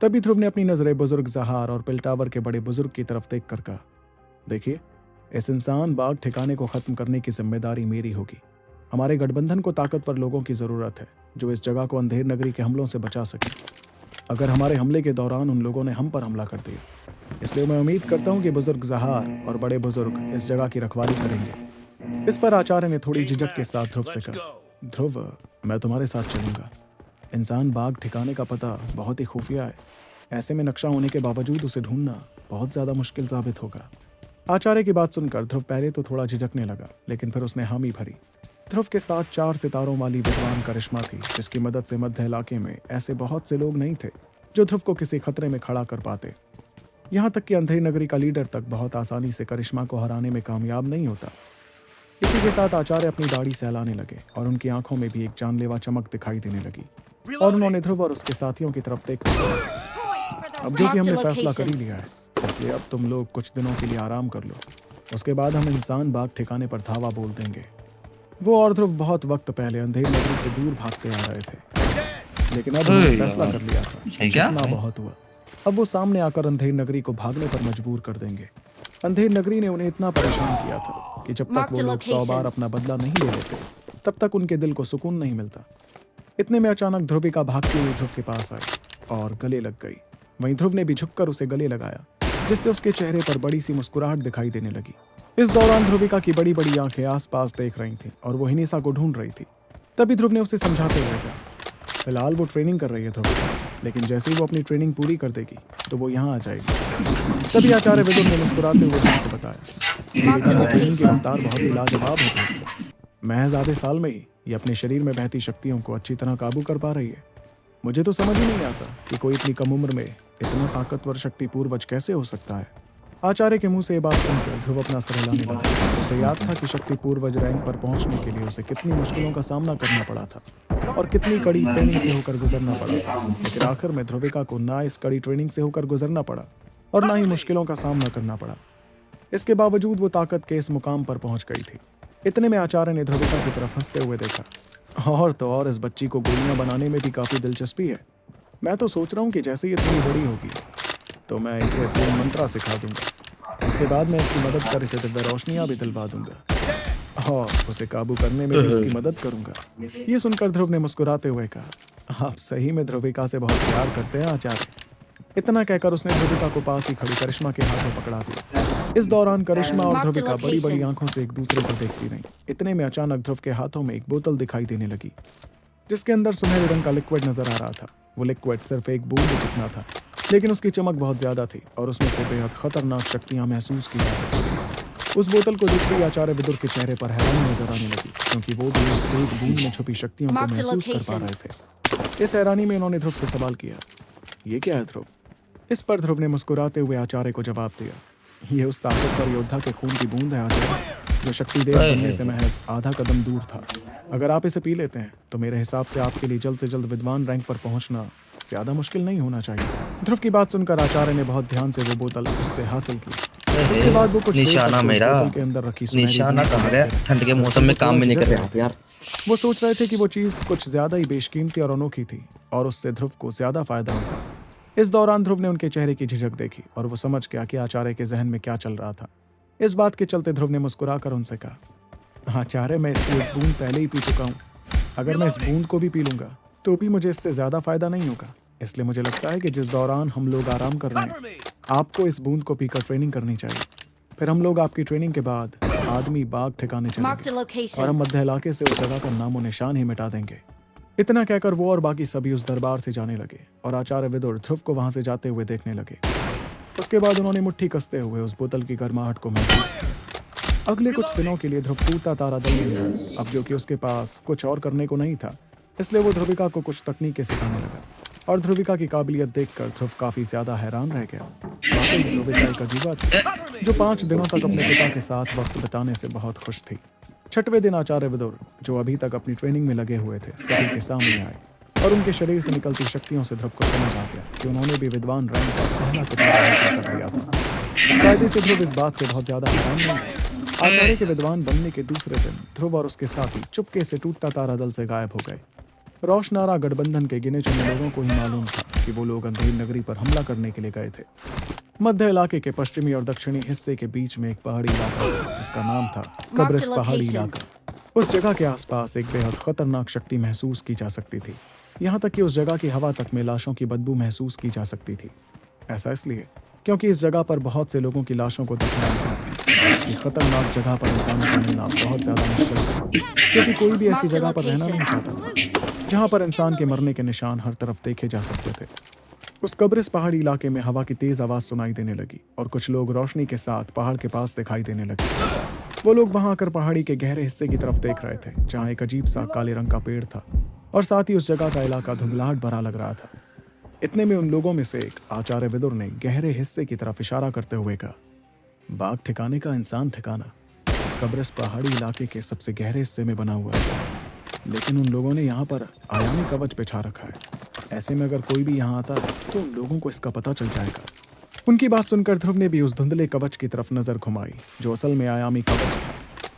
तभी ध्रुव ने अपनी नजरें बुजुर्ग जहार और पिलटावर के बड़े बुजुर्ग की तरफ देख कर कहा, देखिए, इस इंसान बाग ठिकाने को खत्म करने की जिम्मेदारी मेरी होगी। हमारे गठबंधन को ताकतवर लोगों की जरूरत है जो इस जगह को अंधेर नगरी के हमलों से बचा सके। अगर हमारे हमले के दौरान उन लोगों ने हम पर हमला कर दिया, इसलिए मैं उम्मीद करता हूं कि बुजुर्ग जहार और बड़े बुजुर्ग इस जगह की रखवाली करेंगे। इस पर आचार्य ने थोड़ी झिझक के साथ ध्रुव से कहा, ध्रुव, मैं तुम्हारे साथ चलूंगा। इंसान बाग ठिकाने का पता बहुत ही खुफिया है। ऐसे में नक्शा होने के बावजूद उसे ढूंढना बहुत ज्यादा मुश्किल साबित होगा। आचार्य की बात सुनकर ध्रुव पहले तो थोड़ा झिझकने लगा, लेकिन फिर उसने हामी भरी। ध्रुव के साथ 4 सितारों वाली विद्वान करिश्मा थी, जिसकी मदद से मध्य इलाके में ऐसे बहुत से लोग नहीं थे जो ध्रुव को किसी खतरे में खड़ा कर पाते। यहाँ तक कि अंधेरी नगरी का लीडर तक बहुत आसानी से करिश्मा को हराने में कामयाब नहीं होता। इसी के साथ आचार्य अपनी दाढ़ी सहलाने लगे और उनकी आंखों में भी एक जानलेवा चमक दिखाई देने लगी और उन्होंने ध्रुव और उसके साथियों की तरफ देखकर, अब जो कि हमने फैसला कर ही लिया है, इसलिए अब तुम लोग कुछ दिनों के लिए आराम कर लो। उसके बाद हम इंसान बाग ठिकाने पर धावा बोल देंगे। वो और ध्रुव बहुत वक्त पहले अंधेरी नगरी से दूर भागते आ रहे थे, लेकिन अब उन्होंने फैसला कर लिया था, जितना बहुत हुआ, अब वो सामने आकर अंधेरी नगरी को भागने पर मजबूर कर देंगे। अंधेरी नगरी ने उन्हें इतना परेशान किया था कि जब तक वो लोग 100 बार अपना बदला नहीं ले लेते, तब तक उनके दिल को सुकून नहीं मिलता। इतने में अचानक ध्रुविका भागती हुई ध्रुव के पास आई और गले लग गई। वहीं ध्रुव ने भी झुककर उसे गले लगाया, जिससे उसके चेहरे पर बड़ी सी मुस्कुराहट दिखाई देने लगी। इस दौरान ध्रुविका की बड़ी बड़ी आंखें आसपास देख रही थीं और वो हिनिसा को ढूंढ रही थी। तभी ध्रुव ने उसे समझाते हुए कहा, फिलहाल वो ट्रेनिंग कर रही है ध्रुविका, लेकिन जैसे ही वो अपनी ट्रेनिंग पूरी कर देगी तो वो यहाँ आ जाएगी। तभी आचार्य विदुर ने मुस्कुराते हुए ध्रुव को बताया, ट्रेनिंग की रफ्तार बहुत ही लाजवाब होती है। महज आधे साल में ही ये अपने शरीर में बहती शक्तियों को अच्छी तरह काबू कर पा रही है। मुझे तो समझ ही नहीं आता कि कोई इतनी कम उम्र में इतना ताकतवर शक्ति पूर्वज कैसे हो सकता है। आचार्य के मुंह से ये बात सुनकर ध्रुव अपना सर हिलाने लगा। उसे याद था कि शक्ति पूर्वज रैंक पर पहुंचने के लिए उसे कितनी मुश्किलों का सामना करना पड़ा था और कितनी कड़ी ट्रेनिंग से होकर गुजरना पड़ा था। लेकिन आखिर में ध्रुविका को ना इस कड़ी ट्रेनिंग से होकर गुजरना पड़ा और ना ही मुश्किलों का सामना करना पड़ा। इसके बावजूद वो ताकत के इस मुकाम पर पहुंच गई थी। इतने में आचार्य ने ध्रुविका की तरफ हंसते हुए देखा, और तो और इस बच्ची को गोलियां बनाने में भी काफी दिलचस्पी है। मैं तो सोच रहा हूँ कि जैसे ये इतनी बड़ी होगी तो मैं इसे फूल मंत्रा सिखा दूंगा। उसके बाद मैं इसकी मदद कर इसे दिव्य रोशनियां भी दिलवा दूंगा और उसे काबू करने में भी इसकी मदद करूंगा। ये सुनकर ध्रुव ने मुस्कुराते हुए कहा, आप सही में ध्रुविका से बहुत प्यार करते हैं आचार्य। इतना कहकर उसने ध्रुविका को पास ही खड़ी करिश्मा के हाथों पकड़ा दिया। इस दौरान करिश्मा और ध्रुविका बड़ी बड़ी आंखों से एक दूसरे को देखती रहीं। इतने में अचानक ध्रुव के हाथों में एक बोतल दिखाई देने लगी, जिसके अंदर सुनहरे रंग का लिक्विड नजर आ रहा था। वो लिक्विड सिर्फ एक बूंद जितना था, लेकिन उसकी चमक बहुत ज्यादा थी और उसमें से बेहद खतरनाक शक्तियां महसूस की जा सकती थी। उस बोतल को देखते ही आचार्य विदुर के चेहरे पर हैरानी नजर आने लगी, क्योंकि वो भी उस एक बूंद में छुपी शक्तियों को महसूस कर पा रहे थे। इस हैरानी में उन्होंने ध्रुव से सवाल किया, ये क्या है ध्रुव? इस पर ध्रुव ने मुस्कुराते हुए आचार्य को जवाब दिया, ये उस ताकतवर योद्धा के खून की बूंद है आचार्य, जो शक्तिदेव बनने से महज आधा कदम दूर था। अगर आप इसे पी लेते हैं तो मेरे हिसाब से आपके लिए जल्द से जल्द विद्वान रैंक पर पहुंचना ज्यादा मुश्किल नहीं होना चाहिए। ध्रुव की बात सुनकर आचार्य ने बहुत ध्यान से वो बोतल उससे हासिल की। उसके बाद वो कुछ निशाना मेरा बोतल के अंदर रखी निशाना कहाँ गया? ठंड के मौसम में काम भी नहीं कर रहे आप यार। वो सोच रहे थे कि वो चीज कुछ ज्यादा ही बेशकीमती और अनोखी थी और उससे ध्रुव को ज्यादा फायदा होता। इस दौरान ध्रुव ने उनके चेहरे की झिझक देखी और वो समझ गया कि आचार्य के जहन में क्या चल रहा था। इस बात के चलते ध्रुव ने मुस्कुराकर उनसे कहा, आचार्य, मैं इसकी एक बूंद पहले ही पी चुका हूँ। अगर मैं इस बूंद को भी पी लूंगा तो भी मुझे इससे ज्यादा फायदा नहीं होगा। इसलिए मुझे लगता है कि जिस दौरान हम लोग आराम कर रहे हैं, आपको इस बूंद को पीकर ट्रेनिंग करनी चाहिए। फिर हम लोग आपकी ट्रेनिंग के बाद आदमी बाग ठिकाने चलेंगे और हम मध्य इलाके से उस जगह का नामो निशान ही मिटा देंगे। इतना कहकर वो और बाकी सभी उस दरबार से जाने लगे और आचार्य विदुर ध्रुव को वहां से जाते हुए देखने लगे। उसके बाद उन्होंने मुट्ठी कसते हुए उस बोतल की गर्माहट को महसूस किया। अगले कुछ दिनों के लिए ध्रुव टूटता तारा दल में रहा, अब जो कि उसके पास कुछ और करने को नहीं था, इसलिए वो ध्रुविका को कुछ तकनीकें सिखाने लगा और ध्रुविका की काबिलियत देखकर ध्रुव काफी ज्यादा हैरान रह गया। वाकई ध्रुविका एक अजूबा थी जो 5 दिनों तक अपने पिता के साथ वक्त बिताने से बहुत खुश थी। 6वें दिन आचार्य विदुर, जो अभी तक अपनी ट्रेनिंग में लगे हुए थे, सभी के सामने आए और उनके शरीर से निकलती शक्तियों से ध्रुव को समझ आ गया कि उन्होंने भी विद्वान रैंक का पहला सितारा हासिल कर लिया था। कायदे से ध्रुव इस बात से बहुत ज्यादा हैरान नहीं था। आचार्य के विद्वान बनने के दूसरे दिन ध्रुव और उसके साथी चुपके से टूटता तारा दल से गायब हो गए। रोशनारा गठबंधन के गिने चुने लोगों को ही मालूम था कि वो लोग अंधेर नगरी पर हमला करने के लिए गए थे। मध्य इलाके के पश्चिमी और दक्षिणी हिस्से के बीच में एक पहाड़ी इलाका था जिसका नाम था कब्रिस पहाड़ी इलाका। उस जगह के आसपास एक बेहद खतरनाक शक्ति महसूस की जा सकती थी। यहाँ तक कि उस जगह की हवा तक में लाशों की बदबू महसूस की जा सकती थी। ऐसा इसलिए क्योंकि इस जगह पर बहुत से लोगों की लाशों को दफनाया गया था। ऐसी खतरनाक जगह पर इंसानों का रहना बहुत ज्यादा मुश्किल था, क्योंकि कोई भी ऐसी जगह पर रहना नहीं चाहता था जहाँ पर इंसान के मरने के निशान हर तरफ देखे जा सकते थे। उस कब्रिस पहाड़ी इलाके में हवा की तेज आवाज सुनाई देने लगी और कुछ लोग रोशनी के साथ पहाड़ के पास दिखाई देने लगे। वो लोग वहां आकर पहाड़ी के गहरे हिस्से की तरफ देख रहे थे जहां एक अजीब सा काले रंग का पेड़ था और साथ ही उस जगह का इलाका धुंधलाहट भरा लग रहा था। इतने में उन लोगों में से एक आचार्य विदुर ने गहरे हिस्से की तरफ इशारा करते हुए कहा, बाघ ठिकाने का इंसान ठिकाना इस कब्रिस पहाड़ी इलाके के सबसे गहरे हिस्से में बना हुआ है, लेकिन उन लोगों ने यहाँ पर आयामी कवच बिछा रखा है। ऐसे में अगर कोई भी यहाँ आता तो उन लोगों को इसका पता चल जाएगा। उनकी बात सुनकर ध्रुव ने भी उस धुंधले कवच की तरफ नजर घुमाई जो असल में आयामी कवच था।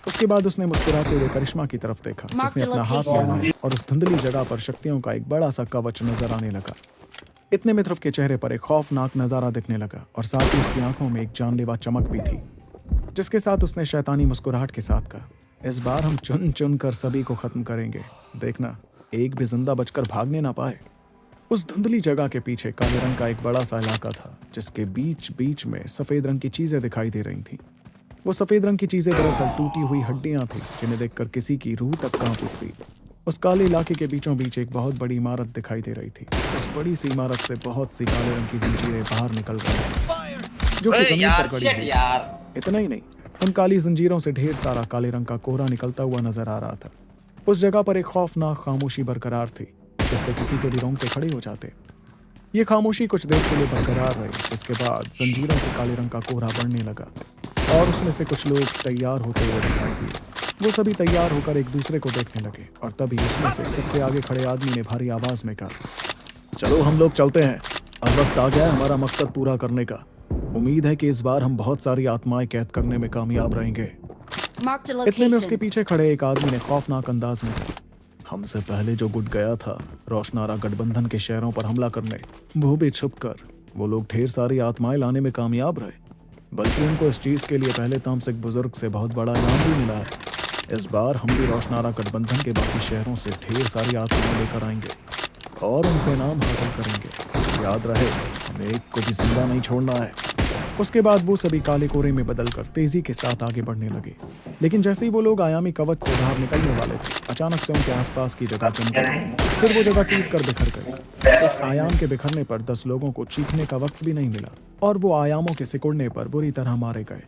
उसके बाद उसने मुस्कुराते हुए करिश्मा की तरफ देखा जिसने अपना हाथ फैलाया और उस धुंधली जगह पर शक्तियों का एक बड़ा सा कवच नजर आने लगा। इतने में ध्रुव के चेहरे पर एक खौफनाक नजारा दिखने लगा और साथ ही उसकी आंखों में एक जानलेवा चमक भी थी, जिसके साथ उसने शैतानी मुस्कुराहट के साथ कहा, इस बार हम चुन चुन कर सभी को खत्म करेंगे, देखना एक भी जिंदा बचकर भागने ना पाए। उस धुंधली जगह के पीछे काले रंग का एक बड़ा सा इलाका था जिसके बीच बीच में सफेद रंग की चीजें दिखाई दे रही थीं। वो सफेद रंग की चीजें दरअसल टूटी हुई हड्डियां थी जिन्हें देखकर किसी की रूह तक कांप उठती। उस काले इलाके के बीचों बीच एक बहुत बड़ी इमारत दिखाई दे रही थी। उस बड़ी सी इमारत से बहुत सी काले रंग की जंजीरें बाहर निकल रही थी जो कि जमीन पर गड़ी हुई। इतना ही नहीं, उन काली जंजीरों से ढेर सारा काले रंग का कोहरा निकलता हुआ नजर आ रहा था। उस जगह पर एक खौफनाक खामोशी बरकरार थी जिससे किसी के भी रोंगटे खड़े हो जाते। ये खामोशी कुछ देर के लिए बरकरार रही, जिसके बाद जंजीरों से काले रंग का कोहरा बढ़ने लगा और उसमें से कुछ लोग तैयार होते हुए दिखाई दिए। वो सभी तैयार होकर एक दूसरे को देखने लगे और तभी उसमें से सबसे आगे खड़े आदमी ने भारी आवाज में कहा, चलो हम लोग चलते हैं, अब वक्त आ गया हमारा मकसद पूरा करने का। उम्मीद है कि इस बार हम बहुत सारी आत्माएं कैद करने में कामयाब रहेंगे। इतने में उसके पीछे खड़े एक आदमी ने खौफनाक अंदाज में कहा, हमसे पहले जो गुट गया था रोशनारा गठबंधन के शहरों पर हमला करने, वो भी छुपकर, वो लोग ढेर सारी आत्माएं लाने में कामयाब रहे, बल्कि उनको इस चीज के लिए पहले तामसिक बुजुर्ग से बहुत बड़ा इनाम भी मिला है। इस बार हम भी रोशनारा गठबंधन के बाकी शहरों से ढेर सारी आत्माएं लेकर आएंगे और उनसे इनाम हासिल करेंगे। याद रहे, हमें एक को भी जिंदा नहीं छोड़ना है। उसके बाद वो सभी काले कोहरे में बदलकर तेजी के साथ आगे बढ़ने लगे, लेकिन जैसे ही वो लोग आयामी कवच से बाहर निकलने वाले थे, अचानक से उनके आसपास की जगह चमक गई। फिर वो जगह टूट कर बिखर गई। इस आयाम के बिखरने पर 10 लोगों को चीखने का वक्त भी नहीं मिला और वो आयामों के सिकुड़ने पर बुरी तरह मारे गए।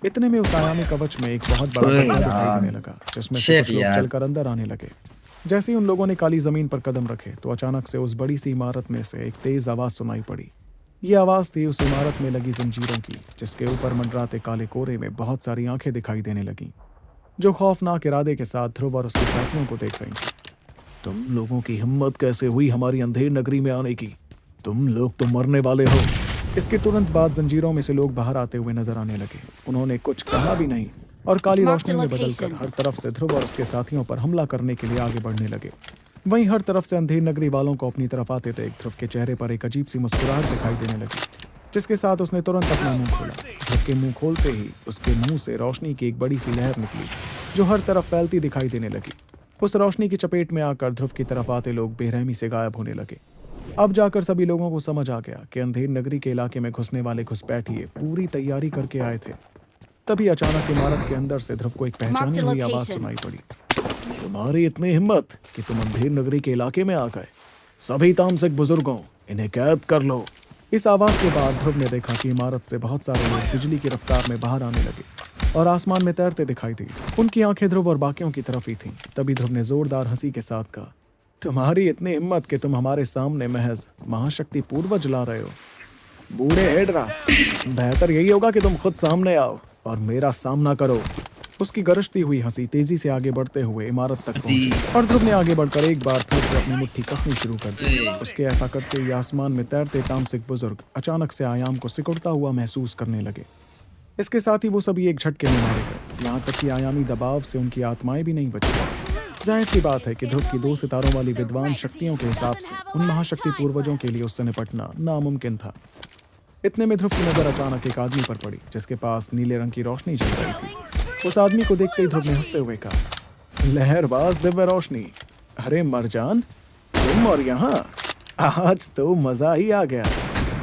इतने में उस आयामी कवच में एक बहुत बड़ा गड्ढा दिखाई देने लगा जिसमें से कुछ लोग चलकर अंदर आने लगे। जैसे ही उन लोगों ने काली जमीन पर कदम रखे तो अचानक से उस बड़ी सी इमारत में से एक तेज आवाज सुनाई पड़ी। ये आवाज थी उस इमारत में लगी जंजीरों की, जिसके ऊपर मंडराते काले कोहरे में बहुत सारी आंखें दिखाई देने लगीं, जो खौफनाक इरादे के साथ ध्रुव और उसके साथियों को देख रही थी। तुम लोगों की हिम्मत कैसे हुई हमारी अंधेर नगरी में आने की? तुम लोग तो मरने वाले हो। इसके तुरंत बाद जंजीरों में से लोग बाहर आते हुए नजर आने लगे। उन्होंने कुछ कहा भी नहीं और काली रोशनी में बदलकर हर तरफ से ध्रुव और उसके साथियों पर हमला करने के लिए आगे बढ़ने लगे। वहीं हर तरफ से अंधेर नगरी वालों को अपनी तरफ आते देख ध्रुव के चेहरे पर एक अजीब सी मुस्कुराहट दिखाई देने लगी, जिसके साथ उसने तुरंत अपना मुंह खोला। ध्रुव के मुंह खोलते ही उसके मुंह से रोशनी की एक बड़ी सी लहर निकली जो हर तरफ फैलती दिखाई देने लगी। उस रोशनी की चपेट में आकर ध्रुव की तरफ आते लोग बेरहमी से गायब होने लगे। अब जाकर सभी लोगों को समझ आ गया कि अंधेर नगरी के इलाके में घुसने वाले घुसपैठिए पूरी तैयारी करके आए थे। तभी अचानक इमारत के अंदर से ध्रुव को एक पहचानी हुई आवाज सुनाई पड़ी, तुम्हारी इतनी हिम्मत कि तुम अंधेर नगरी के इलाके में आ गए। सभी तामसिक बुजुर्गों, इन्हें कैद कर लो। इस आवाज के बाद ध्रुव ने देखा कि इमारत से बहुत सारे लोग बिजली की रफ्तार में बाहर आने लगे और आसमान में तैरते दिखाई दिए। उनकी आंखें ध्रुव और बाकियों की तरफ ही थीं। तभी ध्रुव ने जोरदार हंसी के साथ कहा, तुम्हारी इतनी हिम्मत कि तुम हमारे सामने महज महाशक्ति पूर्वज ला रहे हो। बूढ़े हेडरा, बेहतर यही होगा कि तुम खुद सामने आओ और मेरा सामना करो। उसकी गरजती हुई हंसी तेजी से आगे बढ़ते हुए इमारत तक पहुंची और ध्रुव ने आगे बढ़कर एक बार फिर से अपनी मुट्ठी कसनी शुरू कर दी। उसके ऐसा करते ही आसमान में तैरते तामसिक बुजुर्ग अचानक से आयाम को सिकुड़ता हुआ महसूस करने लगे। इसके साथ ही वो सभी एक झटके में मारे गए, यहाँ तक कि आयामी दबाव से उनकी आत्माएं भी नहीं बची। जाहिर सी बात है कि ध्रुव की 2 सितारों वाली विद्वान शक्तियों के हिसाब से उन महाशक्ति पूर्वजों के लिए उससे निपटना नामुमकिन था। इतने में ध्रुव की नजर अचानक एक आदमी पर पड़ी जिसके पास नीले रंग की रोशनी जल रही थी। उस आदमी को देखते ही ध्रुव ने हंसते हुए कहा, लहरबाज दिव्य रोशनी, अरे मरजान, तुम और यहाँ, आज तो मजा ही आ गया।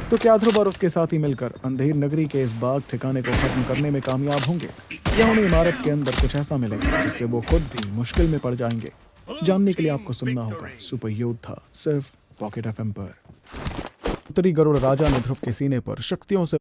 तो क्या ध्रुव और उसके साथी मिलकर अंधेर नगरी के इस बाग ठिकाने को खत्म करने में कामयाब होंगे, या उन्हें इमारत के अंदर कुछ ऐसा मिलेगा जिससे वो खुद भी मुश्किल में पड़ जाएंगे? जानने के लिए आपको सुनना होगा सुपर योद्धा, सिर्फ पॉकेट एफएम पर। उत्तरी गरुड़ राजा ने ध्रुव के सीने पर शक्तियों से